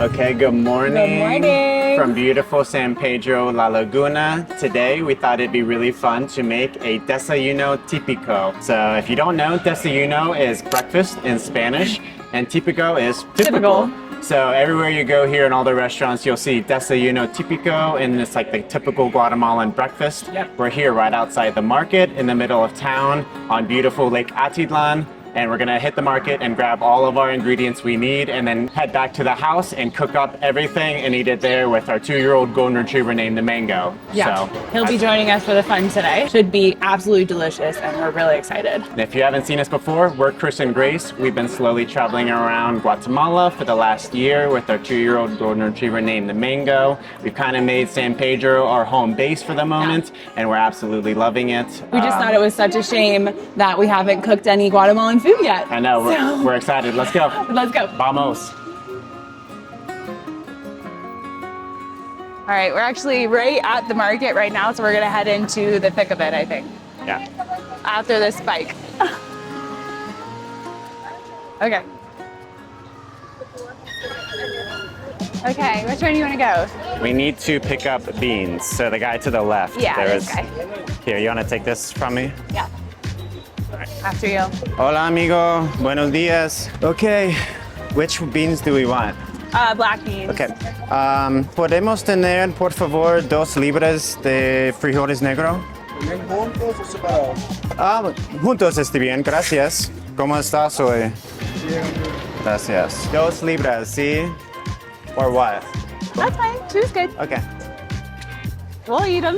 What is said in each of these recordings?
Okay, good morning. Good morning. From beautiful San Pedro La Laguna. Today we thought it'd be really fun to make a Desayuno Típico. So if you don't know, Desayuno is breakfast in Spanish and Típico is typical. So everywhere you go here in all the restaurants, you'll see Desayuno Típico, and it's like the typical Guatemalan breakfast. Yep. We're here right outside the market in the middle of town on beautiful Lake Atitlan. And we're gonna hit the market and grab all of our ingredients we need and then head back to the house and cook up everything and eat it there with our 2-year-old golden retriever named the Mango. Yeah, So, he'll be joining us for the fun today. Should be absolutely delicious and we're really excited. And if you haven't seen us before, we're Chris and Grace. We've been slowly traveling around Guatemala for the last year with our 2-year-old golden retriever named the Mango. We've kind of made San Pedro our home base for the moment and we're absolutely loving it. We just thought it was such a shame that we haven't cooked any Guatemalan food yet. I know, we're excited. Let's go. Let's go. Vamos. All right, we're actually right at the market right now, so we're gonna head into the thick of it, I think, Yeah. after this bike. Okay. Okay, which one do you want to go? We need to pick up beans. So the guy to the left. Yeah, there this is- guy. Here, you want to take this from me? Yeah. After you. Hola, amigo. Buenos días. Okay, which beans do we want? Black beans. Okay. ¿Podemos tener, por favor, 2 libras de frijoles negros? ¿Juntos o separados? Juntos está bien, gracias. ¿Cómo estás hoy? Gracias. 2 libras, ¿sí? Or what? That's fine. Two's good. Okay. We'll eat them.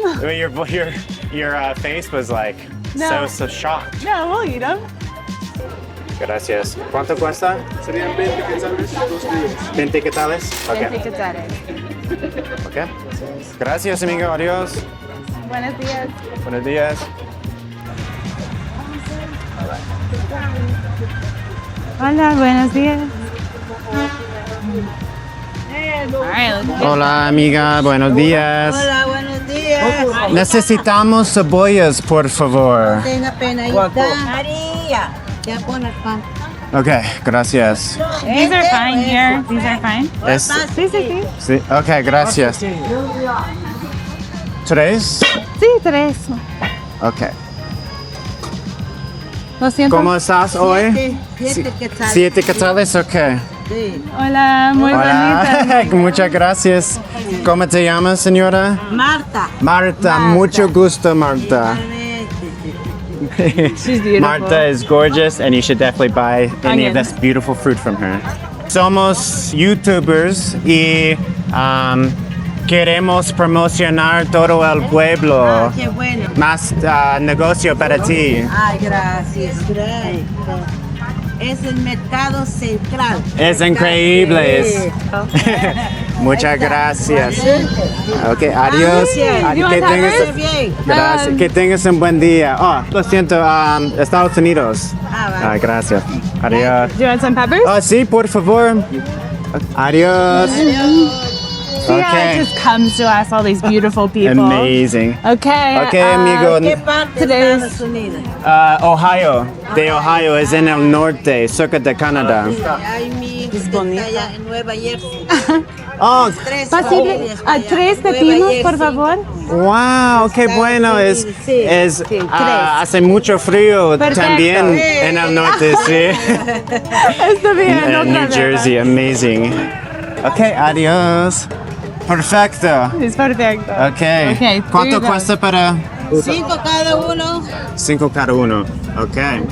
Your face was like No. so shocked. No, we'll eat them. Gracias. ¿Cuánto cuesta? Serían 20 quetzales, 2 libras. 20 quetzales. Okay. Okay. Gracias, amigo. Adiós. Buenos días. Buenos días. Hola, buenos días. All right, let's go. Hola, amiga. Buenos días. Hola, buenos días. Necesitamos cebollas, por favor. Tenga pena ahí está. María. Ya pon el pan. Okay, gracias. These are fine here. These are fine. Es- Sí, sí, sí. sí. Okay, gracias. 3? Sí, 3. Okay. Lo siento. ¿Cómo estás hoy? 7 quetzales. 7 quetzales, okay. Sí. Hola, muy Hola, bonita. muchas gracias. ¿Cómo te llamas, señora? Marta. Marta, mucho gusto, Marta. She's beautiful. Marta is gorgeous, and you should definitely buy any of Onions. this beautiful fruit from her. Somos YouTubers y queremos promocionar todo el pueblo. Ah, qué bueno. Más negocio para ti. Ay, gracias. Es el mercado central. Es increíble. Sí. Muchas gracias. Ok, adiós. You want Que tacos? tengas, Bien. gracias. Que tengas un buen día. Oh, lo siento, Estados Unidos. Vale. Gracias. Adiós. Do you want some peppers? Oh, sí, por favor. Adiós. See how it Okay. just comes to us, all these beautiful people. Amazing. Okay. Okay, amigo. ¿Qué parte de Today's- Estados Unidos? Ohio. De Ohio es en el norte, cerca de Canadá. Ay, mi hija que está allá en Nueva Jersey. Oh, 3 Posible, familias para allá. 3 Nueva pepinos, por Jersey. favor. wow, qué bueno. Es, Sí, es, sí, hace mucho frío Perfecto. también en el norte, sí. Está bien, no En New problema. Jersey, amazing. Okay, adiós. Perfecto. Es perfecto. Okay. Okay, ¿Cuánto 3 cuesta para 5 cada uno. 5 cada uno? Okay.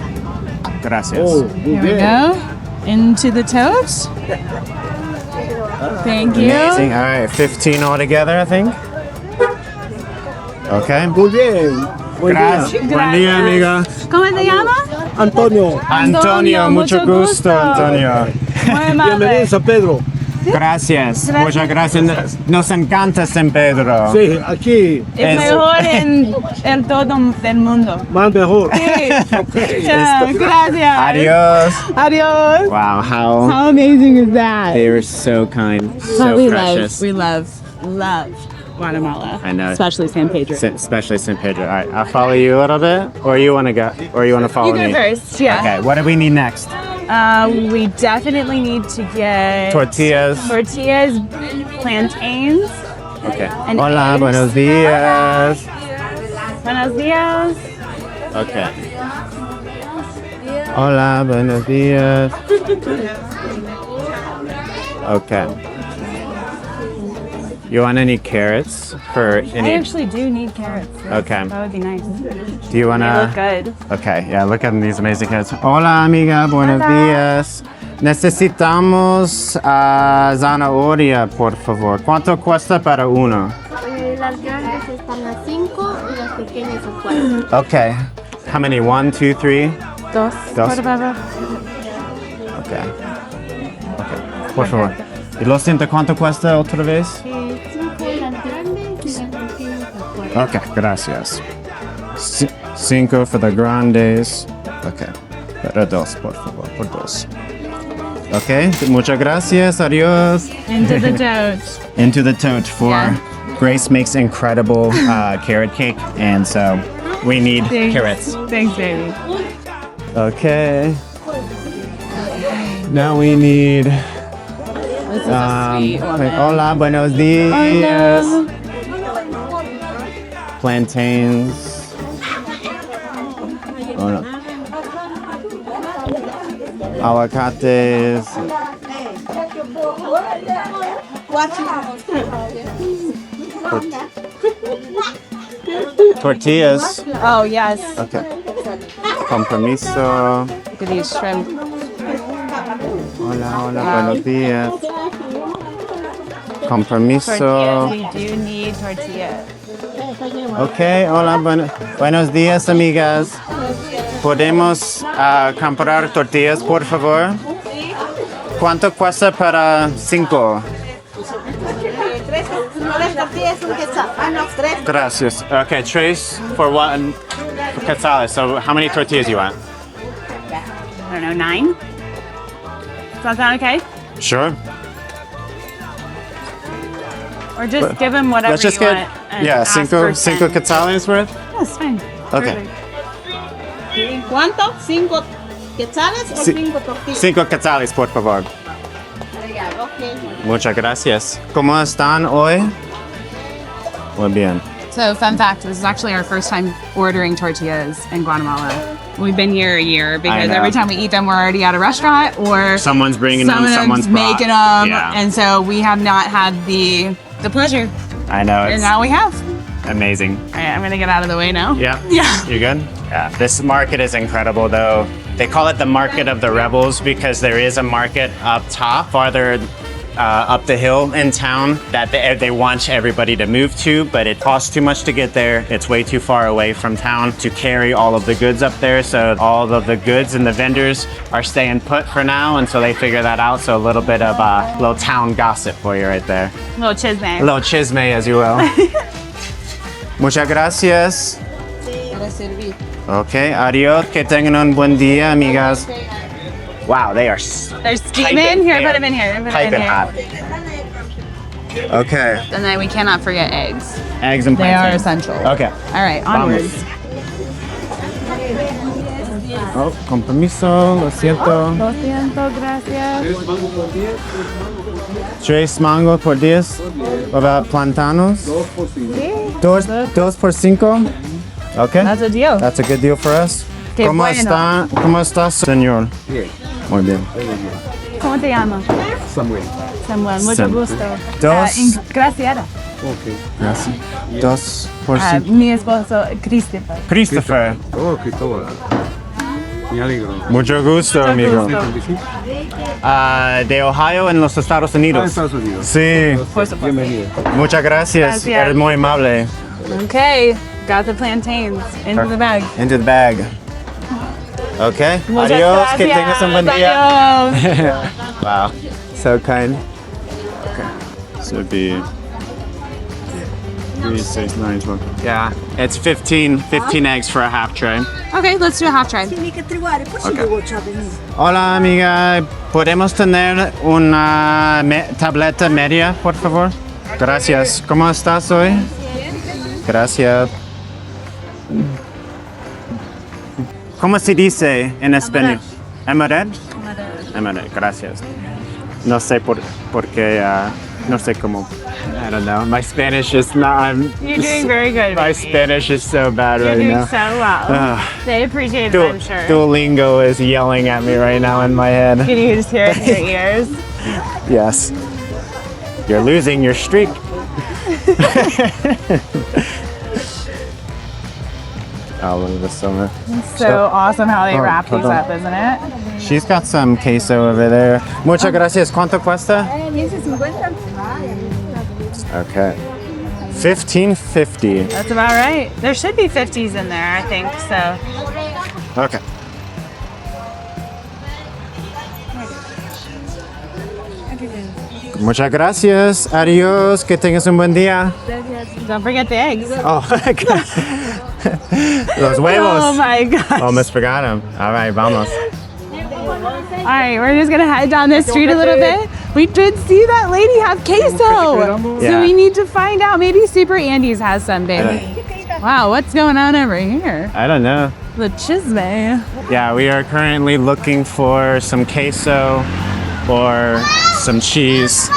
Gracias. Here we go. Into the toast. Thank you. Amazing. All right, 15 altogether, I think. Okay. Muy bien. Buen día. Gracias. Buen día, amiga. ¿Cómo te llamas? Antonio, Antonio, mucho gusto, Antonio. Muy bienvenido amable. a San Pedro. Gracias. Muchas gracias. Nos encanta San Pedro. Sí, aquí, Es mejor en el todo del mundo. más mejor. Sí. Ya, gracias. Adiós. Adiós. Wow, how How amazing is that? they were so kind, But so we precious. love Guatemala. I know. Especially San Pedro. Especially San Pedro. All right, I'll follow you a little bit, or you want to go, or you want to follow You go me. first, yeah. Okay. What do we need next? We definitely need to get Tortillas. tortillas, plantains. Okay. And Hola, eggs. buenos dias. Buenos dias. Okay. Hola, buenos dias. Okay. You want any carrots for I any? actually do need carrots. Okay. That would be nice. Do you They wanna? look good. Okay, yeah, look at these amazing carrots. Hola, amiga, buenos Hola. días. Necesitamos zanahoria, por favor. ¿Cuánto cuesta para uno? Las grandes están a 5 y las pequeñas a 4. Okay. How many? 1, 2, 3? Dos. Dos. Por favor. Okay. Okay. Por favor. ¿Y lo siento cuánto cuesta otra vez? 5 las grandes y las pequeñas a 4. Okay, gracias. 5 for the grandes. Okay. Para dos, por favor, por dos. Okay, muchas gracias. Adios. Into the tote. Into the tote for Yeah. Grace makes incredible carrot cake, and so we need Thanks. carrots. Thanks, baby. Okay. Now we need. This is a sweet woman. Hola, buenos dias. Plantains. Oh no. Aguacates. Tortillas. Oh, yes. Okay. Compromiso. Look at these shrimp. Hola, hola, Wow. buenos días. Compromiso. Tortillas. We do need tortillas. Okay, hola, buenos días, amigas. ¿Podemos comprar tortillas, por favor? ¿Cuánto cuesta para 5? 3 tortillas, un quetzal. No, 3. Gracias. Okay, tres for 1 quetzales. So how many tortillas you want? I don't know, 9? Does that sound okay? Sure. Or just give him whatever Let's just you get, want. And yeah, ask for 5 10. quetzales worth? That's fine. Okay. ¿Cuánto? 5 quetzales o Sí. 5 tortillas. 5 quetzales, por favor. Ok. Muchas gracias. ¿Cómo están hoy? Muy bien. So, fun fact, this is actually our first time ordering tortillas in Guatemala. We've been here a year because know. every time we eat them, we're already at a restaurant or Someone's bringing them, someone's brought. making them. Yeah. And so we have not had the pleasure. I know, And it's now we have. amazing. All right, I'm going to get out of the way now. Yeah? Yeah. You good? Yeah. This market is incredible, though. They call it the Market of the Rebels because there is a market up top, farther up the hill in town that they want everybody to move to, but it costs too much to get there. It's way too far away from town to carry all of the goods up there. So all of the goods and the vendors are staying put for now until they figure that out. So a little bit of little town gossip for you right there. Little chisme. A little chisme, as you will. Muchas gracias. Para servir. Okay, adios. Que tengan un buen día, amigas. Wow, they are There's steaming. Here, put them in here. Put 'em in piping here. hot. Okay, And then we cannot forget eggs. eggs and They are plantains. essential. Okay. All right, onwards. Oh, compromiso, lo siento. 200, gracias. 3 mangos por 10. What about plantanos? 2 por 5. Okay. That's a deal. That's a good deal for us. Qué ¿Cómo bueno. está? ¿Cómo está, señor? Bien. Muy bien. ¿Cómo te llamas? Samuel. Samuel, mucho Sam. gusto. Dos. Gracias. Ok. Gracias. 2 por 5. Mi esposo, Christopher. Christopher. Oh, Cristóbal. Me alegro. Mucho gusto, amigo. gusto. De Ohio en los Estados Unidos. Estados Unidos. Sí. Por supuesto. Bienvenido. Muchas gracias. Gracias. Eres muy amable. Okay, got the plantains into the bag. Into the bag. Okay. Muchas Adios. Que gracias. tengas un buen día. Adios. Wow. So kind. Okay. So it'd be 3, 6, 9, 12. Yeah. It's 15 eggs for a half tray. Okay, let's do a half try. Hola, amiga. ¿Podemos tener una tableta media, por favor? Gracias. ¿Cómo estás hoy? Gracias. ¿Cómo se dice en español? Amaret? Gracias. No sé por qué, no sé cómo. I don't know. My Spanish is not. You're doing very good. My baby. Spanish is so bad You're right doing now. so well. They appreciate it, I'm sure. Duolingo is yelling at me right now in my head. Can you just hear it in your ears? Yes. You're losing your streak. Oh, look at this summer. So awesome how they wrap these hold on. up, isn't it? She's got some queso over there. Muchas gracias. ¿Cuánto cuesta? Okay. $15.50. That's about right. There should be 50s in there, I think, so. Okay. Muchas gracias. Adiós. Que tengas un buen día. Don't forget the eggs. Oh, los huevos. Oh my gosh. Almost forgot them. All right, vamos. All right, we're just gonna head down this street a little bit. We did see that lady have queso. So Yeah. we need to find out. Maybe Super Andy's has some, baby. Wow, what's going on over here? I don't know. The chisme. Yeah, we are currently looking for some queso or some cheese.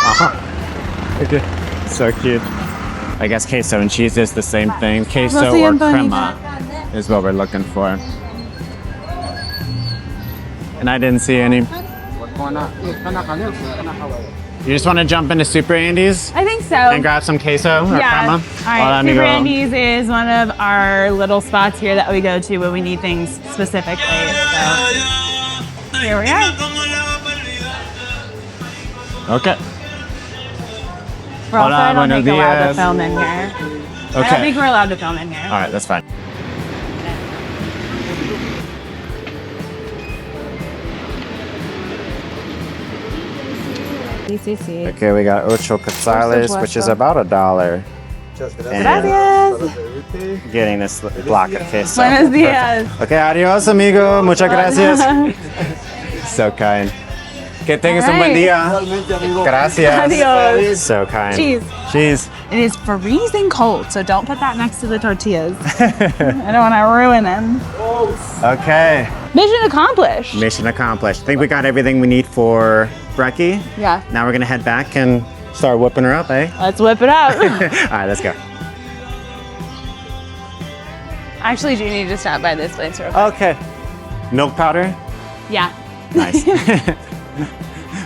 Okay. So cute. I guess queso and cheese is the same thing. Queso We'll see or in crema is what we're looking for. And I didn't see any. You just want to jump into Super Andy's I think so. and grab some queso or Yeah. crema? All right. let me Super go. Andy's is one of our little spots here that we go to when we need things specifically. So here we are. Okay. We're also, Hola, I don't think buenos allowed to dias. film in here. I don't Okay. think we're allowed to film in here. All right, that's fine. CCC. Okay, we got ocho quetzales, which is about $1. And Gracias. getting this block of queso. Buenos dias. Okay, adios, amigo. Muchas gracias. So kind. Que tengas un buen día. Gracias. Adios. So kind. Cheese. Cheese. It is freezing cold, so don't put that next to the tortillas. I don't want to ruin them. Okay. Mission accomplished. Mission accomplished. I think we got everything we need for brekkie. Yeah. Now we're gonna head back and start whipping her up, eh? Let's whip it up. All right, let's go. Actually, do you need to stop by this place real quick? Okay. Milk powder. Yeah. Nice.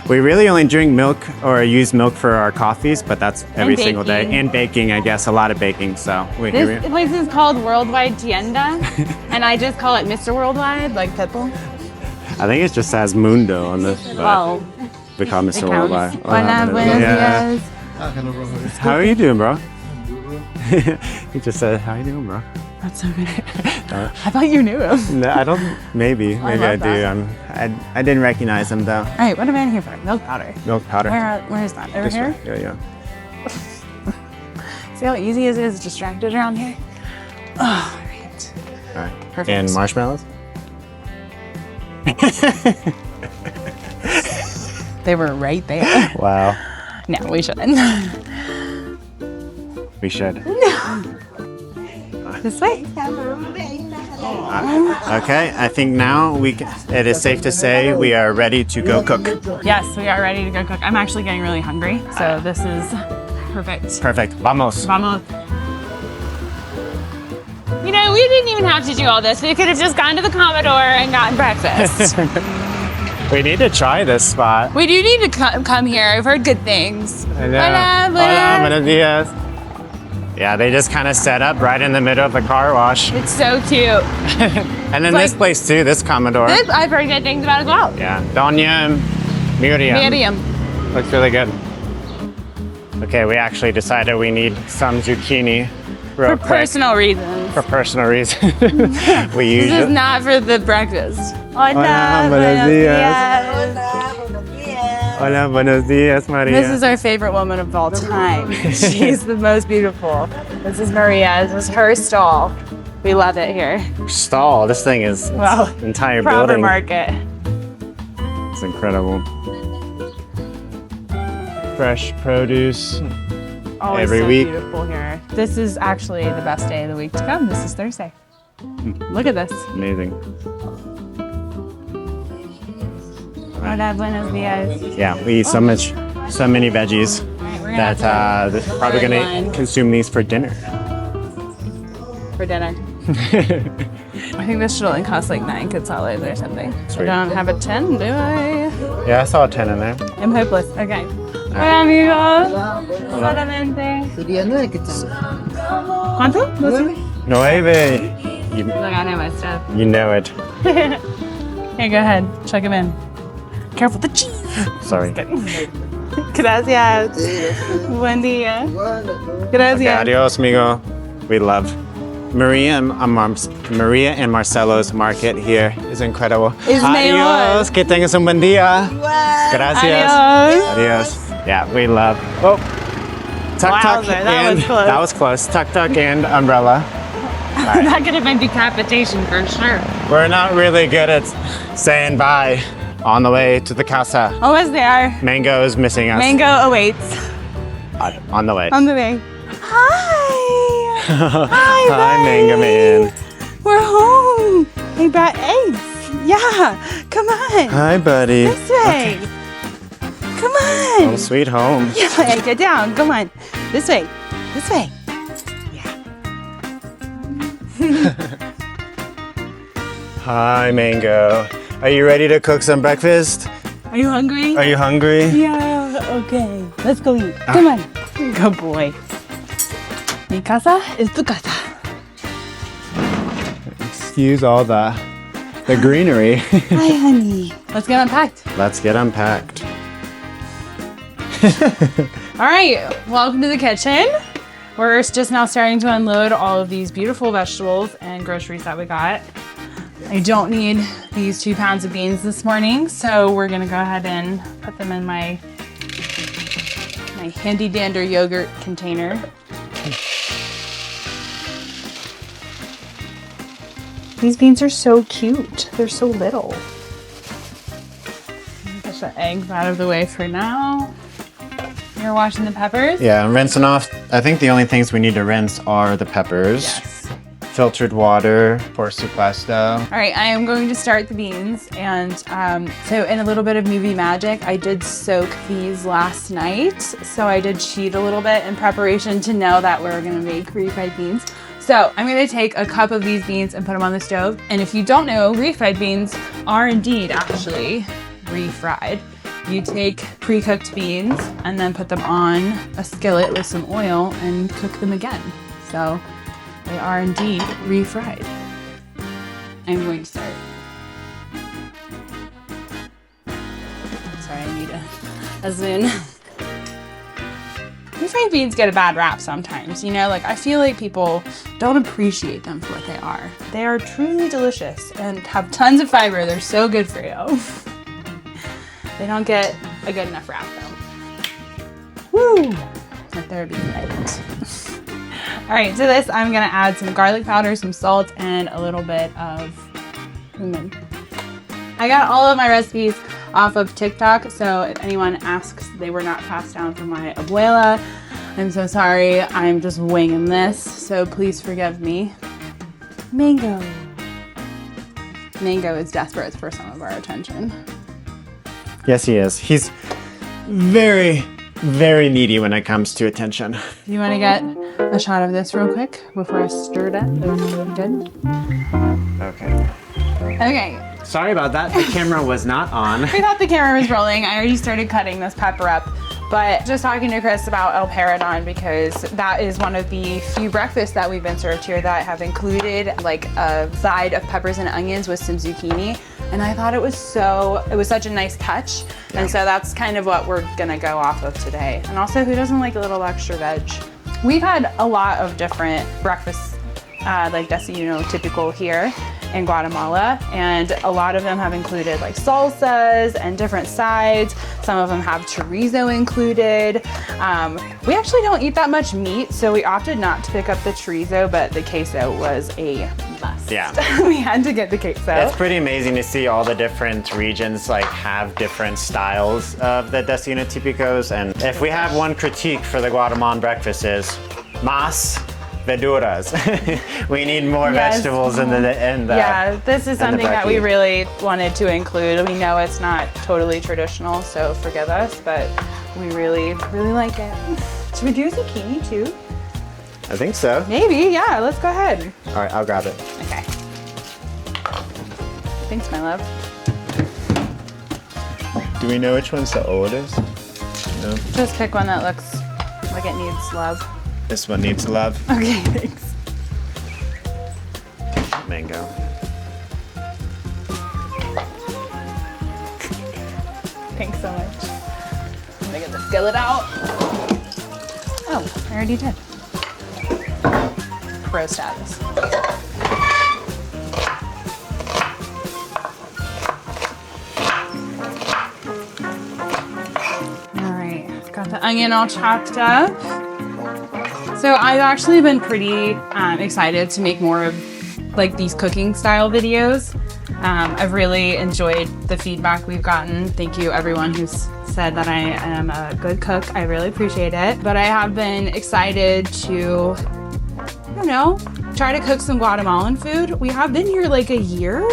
We really only drink milk or use milk for our coffees, but that's every single day. baking. And baking, I guess, a lot of baking. So This place is called Worldwide Tienda, and I just call it Mr. Worldwide, like Pitbull. I think it just says Mundo on this. But Well, we call Mr. it Worldwide. counts. Hola, buenos dias. How are you doing, bro? He just said, "How you doing, bro?" That's so good. I thought you knew him. No, I don't. Maybe I love do. that. I didn't recognize him though. All right, what am I in here for? Milk powder. Milk powder. Where is that? Over This here? way. Yeah, yeah. See how easy it is distracted around here? Oh, all right. All right. Perfect. And marshmallows. They were right there. Wow. No, we shouldn't. We should. This way. Okay, I think now it is safe to say we are ready to go cook. Yes, we are ready to go cook. I'm actually getting really hungry, so this is perfect. Perfect. Vamos. Vamos. You know, we didn't even have to do all this. We could have just gone to the Commodore and gotten breakfast. We need to try this spot. We do need to come here. I've heard good things. I know. Hola, Hola, buenos dias. Yeah, they just kind of set up right in the middle of the car wash. It's so cute. And then It's this like- place too, this Commodore. This I've heard good things about as well. Yeah, Doña Miriam. Medium. Looks really good. Okay, we actually decided we need some zucchini real For quick. personal reasons. For personal reasons. We This is usually. not for the breakfast. Hola, buenos dias. Hola, buenos dias, Maria. This is our favorite woman of all time. She's the most beautiful. This is Maria. This is her stall. We love it here. stall. This thing is Wow. entire Proper building. market. It's incredible. Fresh produce. Always Every so week. beautiful here. This is actually the best day of the week to come. This is Thursday. Look at this. Amazing. Hola, buenos dias. Yeah, we eat so many veggies We're that have they're probably gonna line. consume these for dinner. For dinner. I think this should only cost like 9 quetzales or something. Sweet. I don't have a 10, do I? Yeah, I saw a 10 in there. I'm hopeless. Okay. Hola, amigos. Solamente. Sería 9 que tal. ¿Cuánto? No sé. 9. You, Look, I know my stuff. you know it. Here, go ahead. Check him in. Careful the cheese. Sorry. Gracias. Buen día. Gracias. Adios, amigo. We love Maria and Marcelo's market here is incredible. Es Adios. Que tengas un buen día. Gracias. Adios. Adios. Yeah, we love. Oh. Tuk tuk Wowzer, that and was close. that was close. Tuk tuk and umbrella. That could have been decapitation for sure. We're not really good at saying bye on the way to the casa. Almost there. Mango is missing us. Mango awaits. On the way. On the way. Hi. Hi, Hi, buddy. Mango Man. We're home. We brought eggs. Yeah. Come on. Hi, buddy. This way. Come Home on. sweet home. Yeah, hey, get down. Come on. This way. This way. Hi, Mango. Are you ready to cook some breakfast? Are you hungry? Are you hungry? Yeah. Okay. Let's go eat. Come on. Good boy. Mi casa is tu casa. Excuse all the greenery. Hi, honey. Let's get unpacked. Let's get unpacked. All right, welcome to the kitchen. We're just now starting to unload all of these beautiful vegetables and groceries that we got. I don't need these 2 pounds of beans this morning, so we're gonna go ahead and put them in my handy dander yogurt container. These beans are so cute. They're so little. Get the eggs out of the way for now. You're washing the peppers? Yeah, I'm rinsing off. I think the only things we need to rinse are the peppers. Yes. Filtered water for supuesto. All right, I am going to start the beans. And so in a little bit of movie magic, I did soak these last night. So I did cheat a little bit in preparation to know that we're gonna make refried beans. So I'm gonna take a cup of these beans and put them on the stove. And if you don't know, refried beans are indeed actually refried. You take pre-cooked beans and then put them on a skillet with some oil and cook them again. So they are indeed refried. I'm going to start. Sorry, I need a spoon. Refried beans get a bad rap sometimes, you know, like I feel like people don't appreciate them for what they are. They are truly delicious and have tons of fiber. They're so good for you. They don't get a good enough wrap though. Woo! Let there be light. All right, to this I'm gonna add some garlic powder, some salt, and a little bit of cumin. I got all of my recipes off of TikTok, so if anyone asks, they were not passed down from my abuela. I'm so sorry, I'm just winging this, so please forgive me. Mango. Mango is desperate for some of our attention. Yes, he is. He's very, very needy when it comes to attention. You want to get a shot of this real quick before I stir it up? Good? Okay. Okay. Sorry about that. The camera was not on. I thought the camera was rolling. I already started cutting this pepper up. But just talking to Chris about El Paredon, because that is one of the few breakfasts that we've been served here that have included like a side of peppers and onions with some zucchini. And I thought it was such a nice touch. Yeah. And so that's kind of what we're gonna go off of today. And also, who doesn't like a little extra veg? We've had a lot of different breakfasts, like Desayuno Typico here in Guatemala, and a lot of them have included like salsas and different sides. Some of them have chorizo included. We actually don't eat that much meat, so we opted not to pick up the chorizo, but the queso was a must. Yeah. We had to get the queso. It's pretty amazing to see all the different regions like have different styles of the Desayuno Típicos. And if we have one critique for the Guatemalan breakfast is mas verduras. We need more Yes. vegetables in the Yeah, this is and the something that we brekkie. really wanted to include. We know it's not totally traditional, so forgive us, but we really, really like it. Should we do zucchini too? I think so. Maybe, yeah, let's go ahead. All right, I'll grab it. Okay. Thanks, my love. Do we know which one's the oldest? No. Just pick one that looks like it needs love. This one needs love. Okay, thanks. Mango. Thanks so much. I'm gonna get the skillet out. Oh, I already did. Pro status. All right, got the onion all chopped up. So I've actually been pretty excited to make more of like these cooking style videos. I've really enjoyed the feedback we've gotten. Thank you everyone who's said that I am a good cook. I really appreciate it. But I have been excited to, I don't know, try to cook some Guatemalan food. We have been here like a year.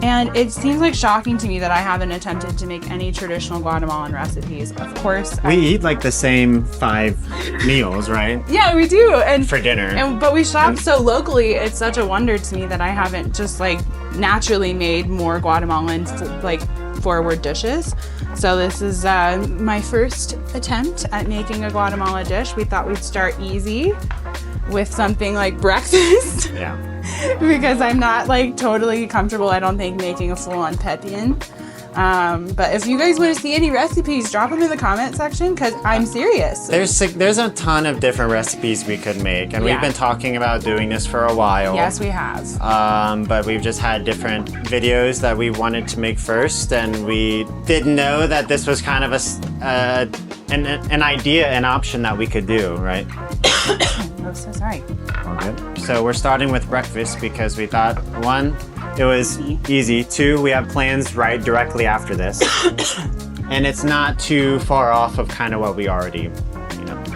And it seems like shocking to me that I haven't attempted to make any traditional Guatemalan recipes. Of course, We eat like the same 5 meals, right? yeah, we do. And For dinner. but we shop so locally. It's such a wonder to me that I haven't just like naturally made more Guatemalan like forward dishes. So this is my first attempt at making a Guatemala dish. We thought we'd start easy with something like breakfast. Yeah. Because I'm not like totally comfortable, I don't think, making a full-on pepin. But if you guys want to see any recipes, drop them in the comment section because I'm serious. There's a ton of different recipes we could make, and Yeah. we've been talking about doing this for a while. Yes, we have. But we've just had different videos that we wanted to make first, and we didn't know that this was kind of an idea, an option that we could do, right? I'm so sorry. All good. So we're starting with breakfast because we thought, 1, it was easy. 2, we have plans right directly after this. And it's not too far off of kind of what we already,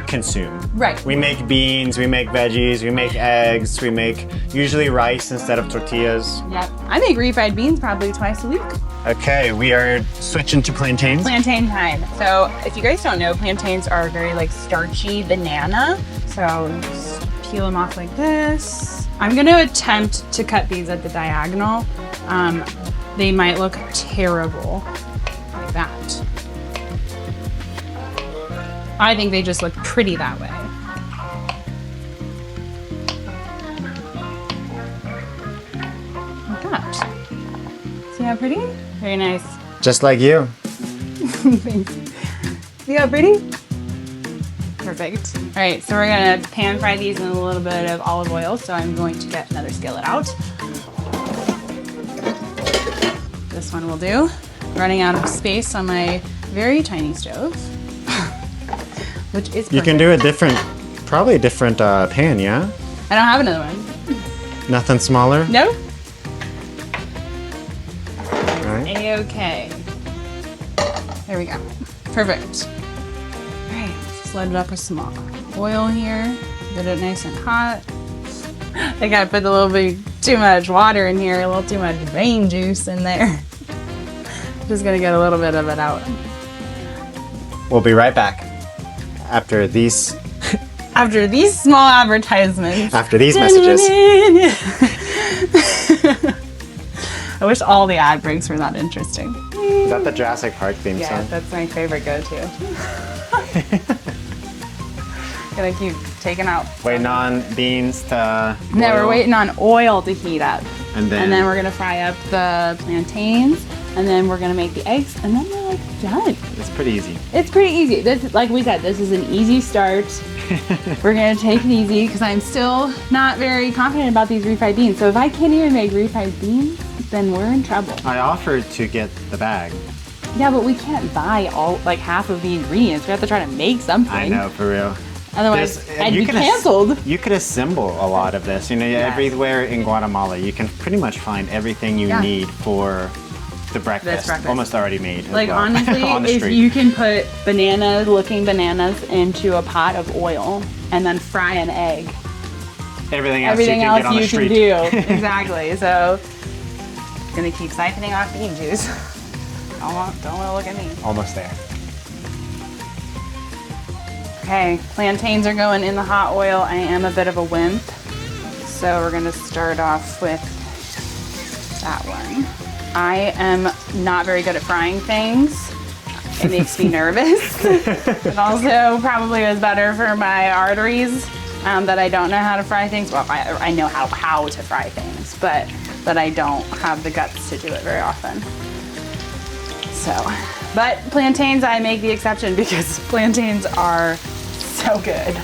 consume. Right. We make beans, we make veggies, we make eggs, we make usually rice instead of tortillas. Yep. I make refried beans probably twice a week. Okay, we are switching to plantains. Plantain time. So if you guys don't know, plantains are very like starchy banana. So just peel them off like this. I'm gonna attempt to cut these at the diagonal. They might look terrible like that. I think they just look pretty that way. Like that. See how pretty? Very nice. Just like you. Thanks. See how pretty? Perfect. All right, so we're gonna pan fry these in a little bit of olive oil. So I'm going to get another skillet out. This one will do. Running out of space on my very tiny stove, which is perfect. You can do probably a different pan, yeah? I don't have another one. Nothing smaller? No? All right. A-okay. There we go. Perfect. All right, just load it up with some oil here. Get it nice and hot. I think I put a little bit too much water in here, a little too much vein juice in there. Just gonna get a little bit of it out. We'll be right back after these After these small advertisements. after these messages. I wish all the ad breaks were that interesting. Is that the Jurassic Park theme Yeah, song? that's my favorite go-to. Gonna keep taking out. Waiting on beans to No, we're boil. waiting on oil to heat up. And then we're gonna fry up the plantains, and then we're gonna make the eggs, and then we're like done. it's pretty easy. It's pretty easy. This, like we said, this is an easy start. We're gonna take it easy because I'm still not very confident about these refried beans. So if I can't even make refried beans, then we're in trouble. I offered to get the bag. Yeah, but we can't buy half of the ingredients. We have to try to make something. I know, for real. Otherwise, I'd you be could canceled. You could assemble a lot of this. Everywhere in Guatemala, you can pretty much find everything you Yeah. need for the breakfast. breakfast. Almost already made. as Like well, honestly, on the if street. you can put looking bananas into a pot of oil and then fry an egg everything else everything you can else get on the you street. can do. Exactly. So, gonna keep siphoning off bean juice. Don't want to look at me. Almost there. Okay, plantains are going in the hot oil. I am a bit of a wimp, so we're gonna start off with that one. I am not very good at frying things. It makes me nervous. It also probably is better for my arteries that I don't know how to fry things. Well, I know how to fry things, but I don't have the guts to do it very often. So, but plantains, I make the exception because plantains are so good.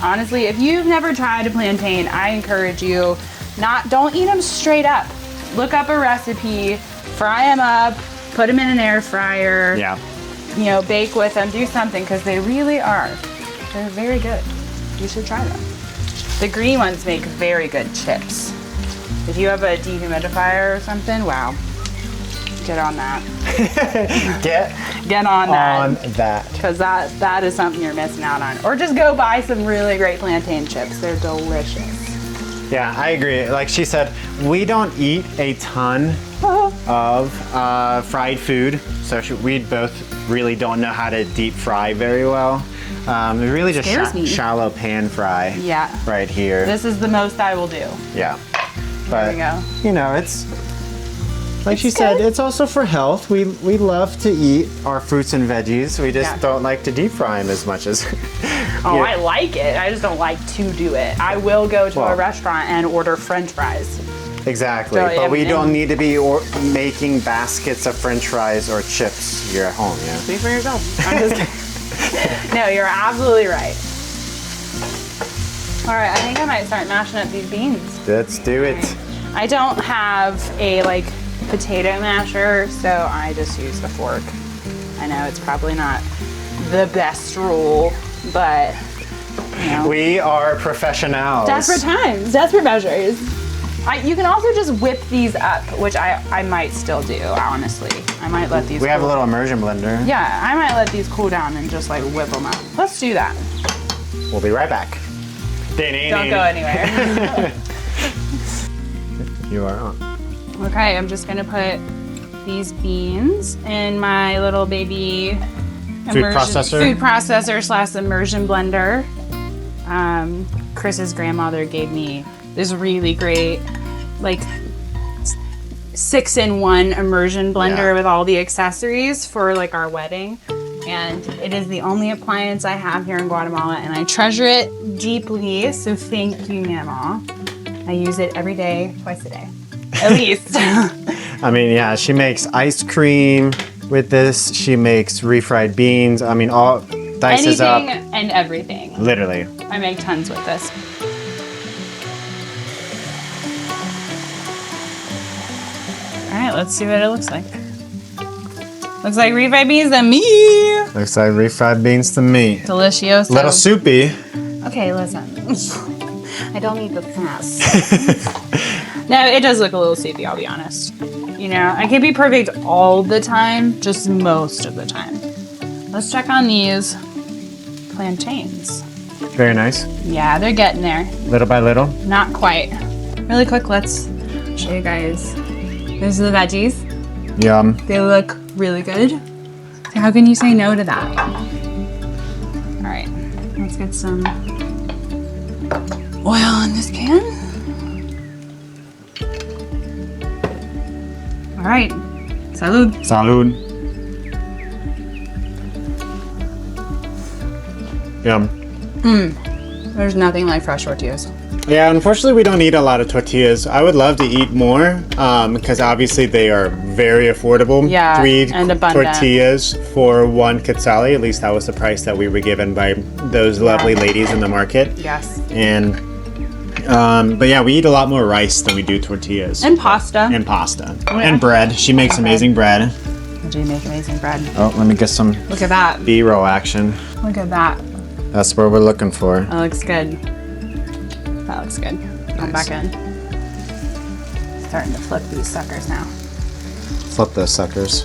Honestly, if you've never tried a plantain, I encourage you, don't eat them straight up. Look up a recipe, fry them up, put them in an air fryer. Yeah. You know, bake with them, do something, because they really are. They're very good. You should try them. The green ones make very good chips. If you have a dehumidifier or something, wow. Get on that. Get on that. Because that is something you're missing out on. Or just go buy some really great plantain chips. They're delicious. Yeah, I agree. Like she said, we don't eat a ton of fried food, so we both really don't know how to deep fry very well. We really just shallow pan fry. Yeah. Right here. This is the most I will do. Yeah. But There we go. you know, it's like she said, it's also for health. We love to eat our fruits and veggies. We just don't like to deep fry them as much as. Oh, I like it. I just don't like to do it. I will go to a restaurant and order French fries. Exactly, So, but we and- don't need to be making baskets of French fries or chips here at home. Yeah. Speak for yourself. I'm just kidding. No, you're absolutely right. All right, I think I might start mashing up these beans. Let's do it. I don't have a potato masher, so I just use the fork. I know it's probably not the best rule, but you know. We are professionals. Desperate times, desperate measures. You can also just whip these up, which I might still do, honestly. I might let these We have a little immersion blender. Yeah, I might let these cool down and just whip them up. Let's do that. We'll be right back. Don't go anywhere. You are on. Okay, I'm just gonna put these beans in my little baby Food processor / immersion blender. Chris's grandmother gave me this really great 6-in-1 immersion blender with all the accessories for our wedding. And it is the only appliance I have here in Guatemala, and I treasure it deeply, so thank you, Mama. I use it every day, twice a day, at least. I mean, yeah, she makes ice cream with this. She makes refried beans. I mean, all dices up. Anything and everything. Literally. I make tons with this. All right, let's see what it looks like. Looks like refried beans to me. Looks like refried beans to me. Delicioso. Little soupy. Okay, listen. I don't need the sauce. No, it does look a little soupy, I'll be honest. You know, I can't be perfect all the time, just most of the time. Let's check on these plantains. Very nice. Yeah, they're getting there. Little by little. Not quite. Really quick, let's show you guys. Those are the veggies. Yum. They look really good. So how can you say no to that? All right, let's get some oil in this pan. All right, salud. Salud. Yum. There's nothing like fresh tortillas. Yeah, unfortunately, we don't eat a lot of tortillas. I would love to eat more because obviously they are very affordable. Yeah, 3 and abundant. tortillas for 1 quetzal. At least that was the price that we were given by those lovely ladies in the market. Yes. And but yeah, we eat a lot more rice than we do tortillas. And pasta. And pasta. And bread. She makes amazing bread. I do make amazing bread. Oh, let me get some Look at that. B-roll action. Look at that. That's what we're looking for. That looks good. That looks good. Come back in. Starting to flip these suckers now. Flip those suckers.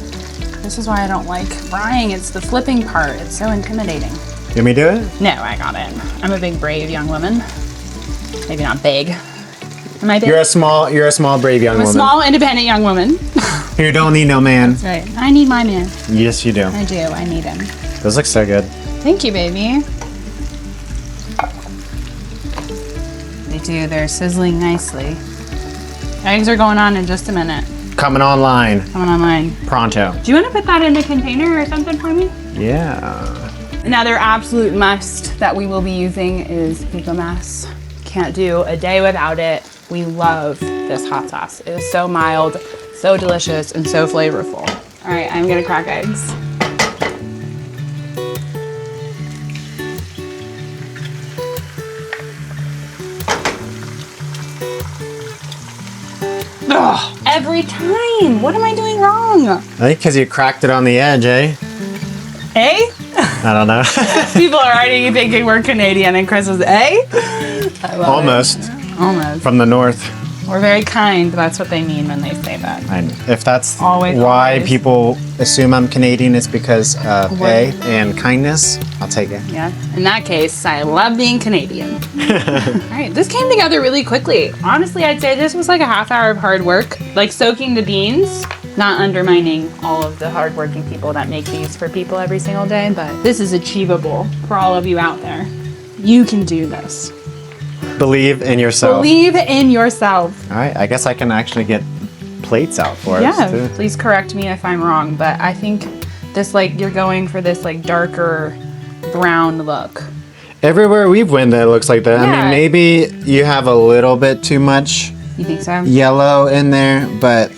This is why I don't like frying. It's the flipping part. It's so intimidating. You want me to do it? No, I got it. I'm a big, brave young woman. Maybe not big. Am I big? You're a small brave young I'm a woman. small, independent young woman. You don't need no man. That's right. I need my man. Yes, you do. I do. I need him. Those look so good. Thank you, baby. They do. They're sizzling nicely. Eggs are going on in just a minute. Coming online. Coming online. Pronto. Do you want to put that in a container or something for me? Yeah. Another absolute must that we will be using is Picamas. Can't do a day without it. We love this hot sauce. It is so mild, so delicious, and so flavorful. All right, I'm gonna crack eggs. Ugh, every time. What am I doing wrong? I think because you cracked it on the edge, eh? Eh? I don't know. People are already thinking we're Canadian and Chris is eh? I love Almost. it. Almost. From the north. We're very kind. That's what they mean when they say that. And if that's Always, why always. people assume I'm Canadian, it's because of A and kindness. I'll take it. Yeah. In that case, I love being Canadian. All right. This came together really quickly. Honestly, I'd say this was like a half hour of hard work. Like soaking the beans, not undermining all of the hardworking people that make these for people every single day, but this is achievable for all of you out there. You can do this. Believe in yourself. Believe in yourself. All right, I guess I can actually get plates out for us Yeah, too. please correct me if I'm wrong, but I think this, like, you're going for this, like, darker brown look. Everywhere we've went, it looks like that. I Yeah. mean, maybe you have a little bit too much You think so? yellow in there, but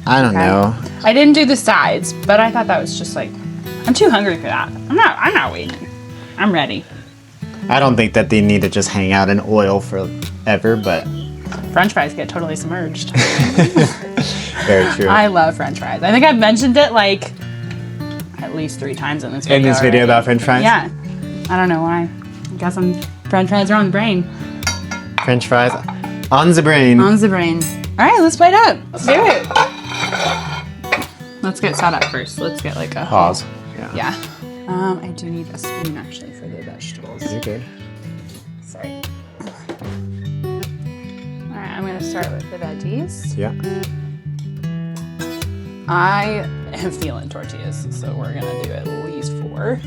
I don't know. I didn't do the sides, but I thought that was just like, I'm too hungry for that. I'm not waiting. I'm ready. I don't think that they need to just hang out in oil forever, but French fries get totally submerged. very true. I love French fries. I think I've mentioned it like at least 3 times in this video. in this video already. about French fries? Yeah. I don't know why. I guess French fries are on the brain. French fries on the brain. On the brain. All right, let's plate up. Let's do it. Let's get set up first. Let's get like a Pause. Yeah. I do need a spoon actually for the vegetables. You're good. Sorry. All right, I'm gonna start with the veggies. Yeah. I am feeling tortillas, so we're gonna do at least 4.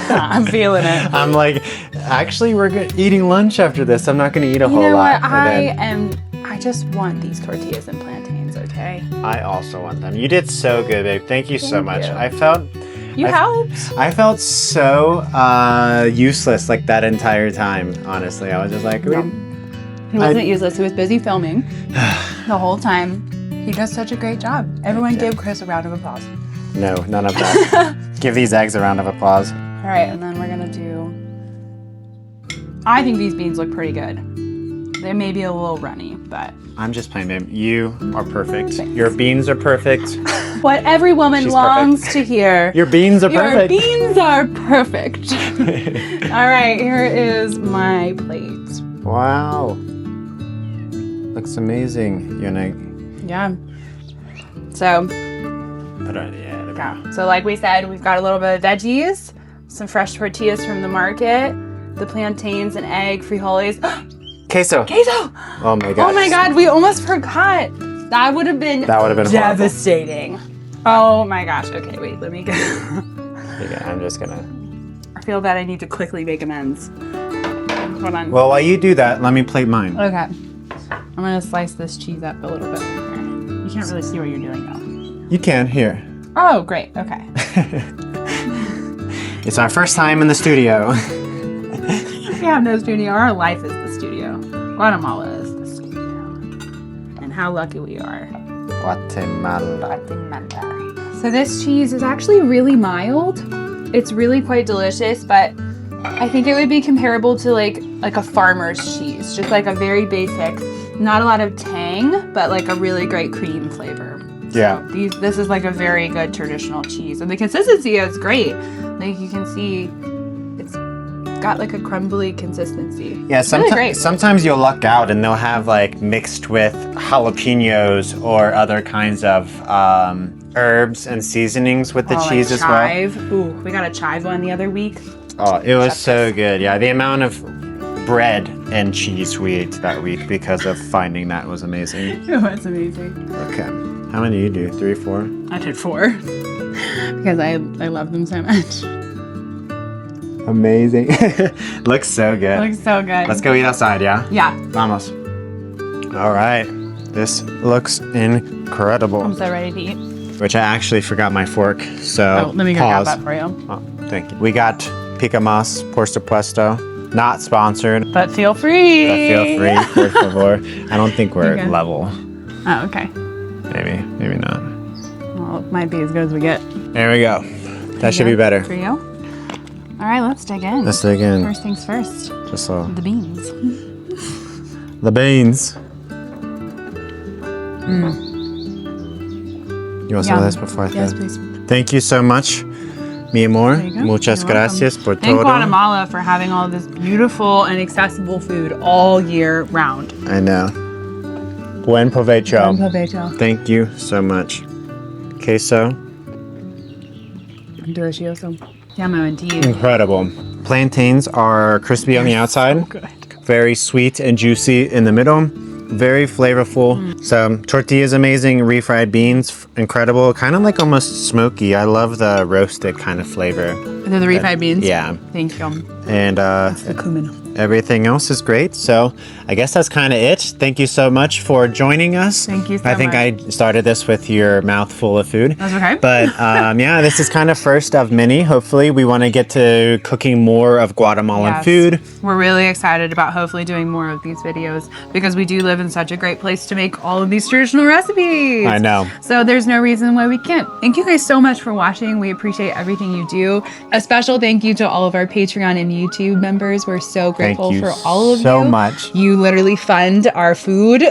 I'm feeling it. I'm like, actually, we're eating lunch after this. I'm not going to eat a You whole know lot. what? and I just want these tortillas and plantains, okay? I also want them. You did so good, babe. Thank you so Thank much. you. I felt You helped. I felt so useless like that entire time. Honestly, I was just like, He wasn't useless. He was busy filming the whole time. He does such a great job. Everyone give Chris a round of applause. no, none of that. Give these eggs a round of applause. All right, and then we're gonna do, I think these beans look pretty good. They may be a little runny, but I'm just playing, babe. You are perfect. Your beans are perfect. what every woman She's longs to hear. Your beans are Your perfect. beans are perfect. All right, here is my plate. Wow. Looks amazing. You're gonna Yeah. So, put it, yeah. So like we said, we've got a little bit of veggies, some fresh tortillas from the market, the plantains and egg frijoles. Queso. Queso! Oh my god. Oh my god, we almost forgot. That would have been devastating. Oh my gosh. Okay, wait, let me go. Okay, I'm just gonna. I feel that I need to quickly make amends. Hold on. Well, while you do that, let me plate mine. Okay. I'm gonna slice this cheese up a little bit. You can't really see what you're doing though. You can, here. Oh, great. Okay. It's our first time in the studio. We have no studio. Our life is the studio. Guatemala is the studio. And how lucky we are. Guatemala. So this cheese is actually really mild. It's really quite delicious, but I think it would be comparable to like a farmer's cheese. Just like a very basic, not a lot of tang, but like a really great cream flavor. Yeah. This is like a very good traditional cheese. And the consistency is great. Like you can see it's got like a crumbly consistency. Yeah, It's really great. sometimes you'll luck out and they'll have like mixed with jalapenos or other kinds of herbs and seasonings with the cheese like as well. chive. Ooh, we got a chive one the other week. Oh, it was so good. Yeah, the amount of bread and cheese we ate that week because of finding that was amazing. It was amazing. Okay. How many do you do? 3, 4? I did 4 because I love them so much. Amazing. Looks so good. Looks so good. Let's go eat outside, yeah? Yeah. Vamos. All right. This looks incredible. I'm so ready to eat. Which I actually forgot my fork, so Let me go pause. grab that for you. Oh, thank you. We got Picamas, por supuesto. Not sponsored, But feel free. but feel free, por favor. I don't think we're Okay. level. Oh, okay. Maybe not. Well, it might be as good as we get. There we go. That should be better. For you? All right, let's dig in. Let's dig in. First things first. Just so. The beans. The beans. You want some of Yum. this before I Yes, throw? please. Thank you so much, mi amor. There you go. Muchas You're welcome. gracias por Thank todo. Guatemala for having all this beautiful and accessible food all year round. I know. Buen provecho. Buen provecho. Thank you so much. Queso. Delicioso. Yummo indeed. Incredible. Plantains are crispy on the outside, Good. very sweet and juicy in the middle, very flavorful. So tortilla is amazing, refried beans, incredible, kind of like almost smoky. I love the roasted kind of flavor. They're the refried beans? Yeah. Thank you. And The cumin. everything else is great. So I guess that's kind of it. Thank you so much for joining us. Thank you so I think much. I started this with your mouth full of food. That's okay. But yeah, this is kind of first of many. Hopefully we want to get to cooking more of Guatemalan Yes. food. We're really excited about hopefully doing more of these videos because we do live in such a great place to make all of these traditional recipes. I know. So there's no reason why we can't. Thank you guys so much for watching. We appreciate everything you do. A special thank you to all of our Patreon and YouTube members. We're so grateful you for all of so you. much. You literally fund our food.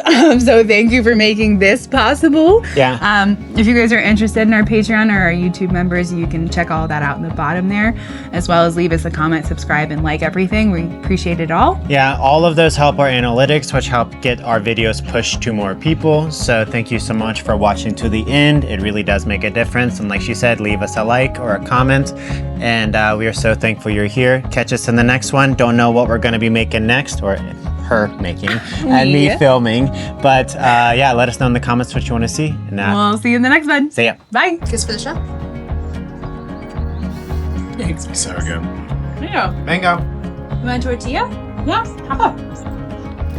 So thank you for making this possible. Yeah. If you guys are interested in our Patreon or our YouTube members, you can check all that out in the bottom there, as well as leave us a comment, subscribe, and like everything. We appreciate it all. Yeah, all of those help our analytics, which help get our videos pushed to more people. So thank you so much for watching to the end. It really does make a difference. And like she said, leave us a like or a comment. And we are so thankful you're here. Catch us in the next one. Don't know what we're going to be making next, or her making, and me Yeah. filming. But yeah, let us know in the comments what you want to see. And We'll see you in the next one. see ya. Bye. Kiss for the show. Thanks. So good. Yeah. Mango. You want a tortilla? Yeah. Hop up.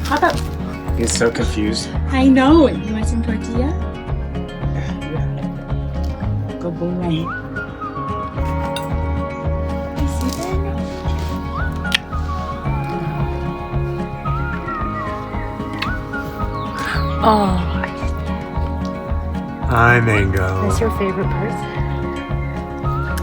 Hop up. He's so confused. I know. You want some tortilla? Good boy. Oh, Hi, Mango. that's your favorite person.